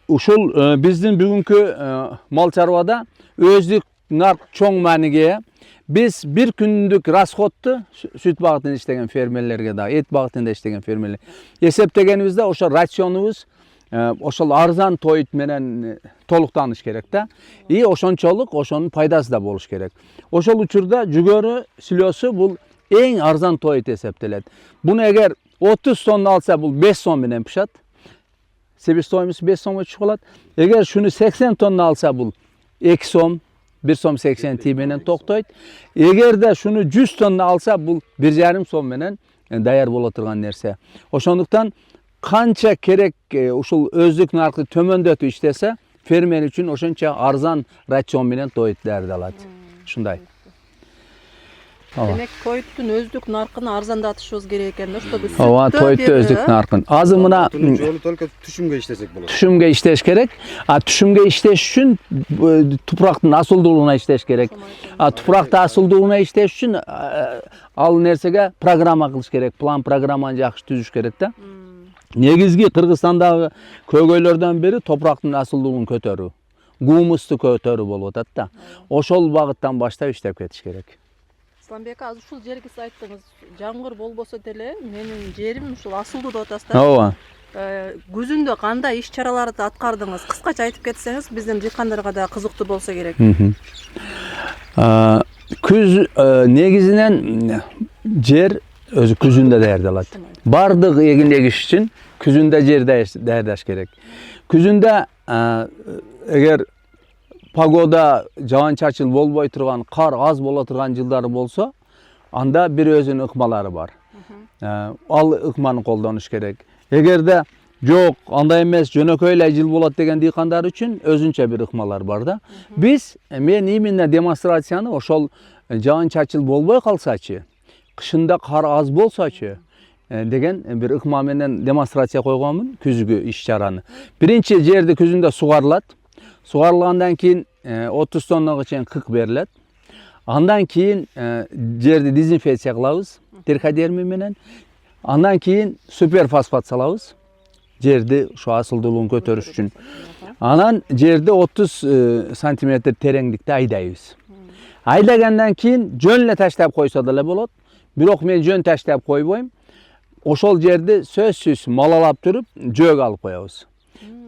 Ушул биздин бүгүнкү мал чарбада өздүк нарк чоң мааниге biz bir күндүк расходту сүт багытында иштеген фермерлерге да, эт багытында иштеген фермерлер эсептегенибизде ошо рационубуз ошол арзан тоют менен толуктаныш керек да. И ошончолук ошонун пайдасы да болуш керек. Ошол учурда жүгөрү сүлөөсү бул эң арзан тоют эсептелет. Буну эгер 30 тонна алса бул 5 сом менен пышат. Себестоимость 5 сомго түшүп калат. Эгер шуну 80 тонна алса бул 2 сом 1 сом 80 тий менен токтойт. Эгер де шуну 100 тонна алса бул 1,5 сом менен даяр боло турган нерсе. Ошондуктан канча керек ушул өздүк наркы төмөндөтүп иштесе, фермер үчүн ошончо арзан рацион менен тоют даярдалат. Ушундай. Демек, тоюттун өздүк наркын арзандатышыбыз керек экен, чтобы Ооба, тоютту өздүк наркын. Азыр мына жолу только түшүмгө иштесек болот. Түшүмгө иштеш керек. Түшүмгө иштеш үчүн тупурактын асылдуулугуна иштеш керек. Тупуракты асылдуулугуна иштеш үчүн ал нерсеге программа кылыш керек. План программаны жакшы түзүш керек да. Негизги Кыргызстандагы көйгөйлөрдөн бири топурактын асылдуулугун көтөрүү. Гумусту көтөрүү болуп атат да. Ошол багыттан баштап иштеп кетиш керек. Исламбек, азыр ушул жерге сиз айттыңыз, жамгыр болбосо деле менин жерим ушул асылдуу деп атасыздар. Ооба. Күзүндө кандай иш чараларды аткардыңыз? Кыскача айтып кетсеңиз, биздин дыйкандарга да кызыктуу болсо керек. Күз негизинен жер өзү күзүндө даярдалат. Бардык эгин эгиш үчүн күзүндө жер даярдаш керек. Күзүндө эгер погода жаан-чачыл болбой турган, кар аз боло турган жылдары болсо, анда бир өзүнүн ыкмалары бар. Ал ыкманы колдонуш керек. Эгерде жок, андай эмес, жөнөкөй эле жыл болот деген дыйкандар үчүн өзүнчө бир ыкмалар бар да. Мен именно демонстрацияны ошол жаан-чачыл болбой калсачы, кышында кар аз болсочу деген бир ыкма менен демонстрация койгонмун күзгү иш чараны. Биринчи жерди күзүндө сугарылат. Сугарылгандан кийин 30 тоннага чейин кык берилет. Андан кийин жерди дезинфекция кылабыз триходерми менен. Андан кийин суперфосфат салабыз. Жерди ушу асылдуулугун көтөрүш үчүн. Анан жерди 30 сантиметр тереңдикте айдайбыз. Айдагандан кийин жөн эле таштап койсо деле болот. Бирок мен жөн таштап койбойм. Ошол жерди сөзсүз малалап туруп жөөг алып коебуз.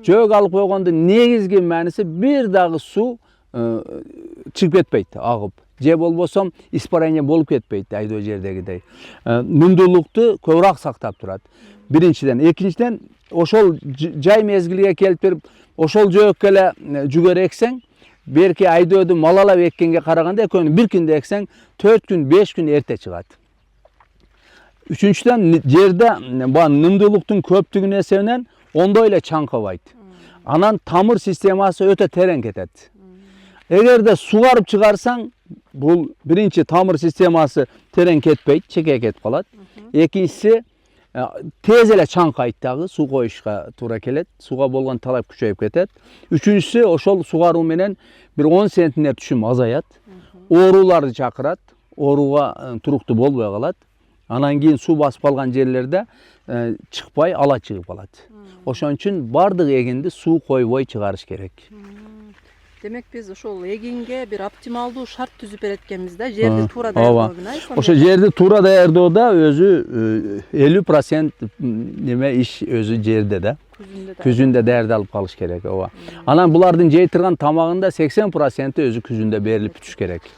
Жөөг алып койгондун негизги мааниси бир дагы суу чыгып кетпейт, агып. Же болбосо испарение болуп кетпейт айдоо жердегидей. Нундуулукту көбүрөөк сактап турат. Биринчиден, экинчиден ошол жай мезгилге келип туруп, ошол жөөккө эле жүгөр эксең, берки айдоодун малалап эккенге караганда экөөнү бир күндө эксең, 4 күн, 5 күн эрте чыгат. Үчүнчүдөн жерде нымдуулуктун көптүгүнүн эсебинен ондой эле чаңкыбайт. Анан тамыр системасы өтө терең кетет. Эгерде сугарып чыгарсаң, бул биринчи тамыр системасы терең кетпейт, чеке кетип калат. Экинчиси тез эле чаңкайт дагы, суу коюшка туура келет. Сууга болгон талап күчөйүп кетет. Үчүнчүсү ошол сугаруу менен бир 10 центнер түшүм азаят. Ооруларды чакырат. Ооруга туруктуу болбой калат. Анан кийин суу басып калган жерлерде чыкпай ала чыгып калат. Ошон үчүн бардык эгинди суу койбой чыгарыш керек. Демек биз ошол эгинге бир оптималдуу шарт түзүп берет экенбиз да, жерди туура даярдоо менен. Ошо жерди туура даярдоодо өзү 50% неме иш өзү жерде да. Күзүндө даярдалып калыш керек, ооба. Анан булардын жей турган тамагында 80% өзү күзүндө берилип бүтүш керек.